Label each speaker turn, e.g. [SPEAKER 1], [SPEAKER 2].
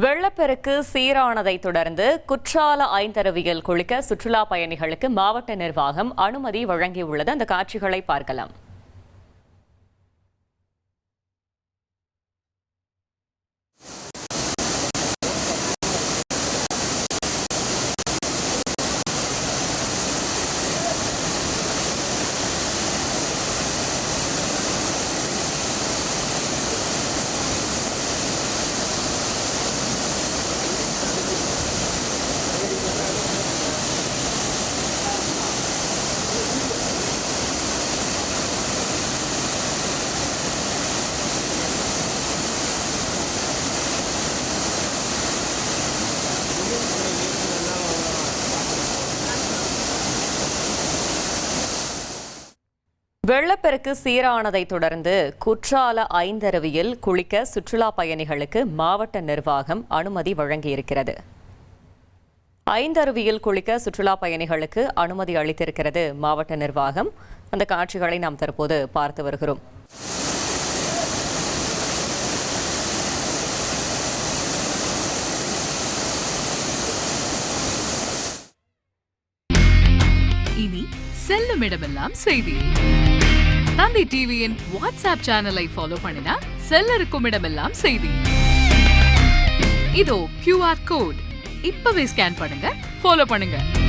[SPEAKER 1] வெள்ளப்பெருக்கு சீரானதை தொடர்ந்து குற்றால ஐந்தருவியில் குளிக்க சுற்றுலா பயணிகளுக்கு மாவட்ட நிர்வாகம் அனுமதி வழங்கியுள்ளது. அந்த காட்சிகளை பார்க்கலாம். வெள்ளப்பெருக்கு சீரானதை தொடர்ந்து குற்றால ஐந்தருவியில் குளிக்க சுற்றுலா பயணிகளுக்கு மாவட்ட நிர்வாகம் அனுமதி வழங்கியிருக்கிறது. ஐந்தருவியில் குளிக்க சுற்றுலா பயணிகளுக்கு அனுமதி அளித்திருக்கிறது மாவட்ட நிர்வாகம். அந்த காட்சிகளை நாம் தற்போது பார்த்து வருகிறோம்.
[SPEAKER 2] இனி செல்லும் இடமெல்லாம் செய்தி. தந்தி டிவியின் வாட்ஸ்அப் சேனலை ஃபாலோ பண்ணினா செல்ல இருக்கும் இடமெல்லாம் செய்தி. இதோ QR கோட் இப்பவே ஸ்கேன் பண்ணுங்க, ஃபாலோ பண்ணுங்க.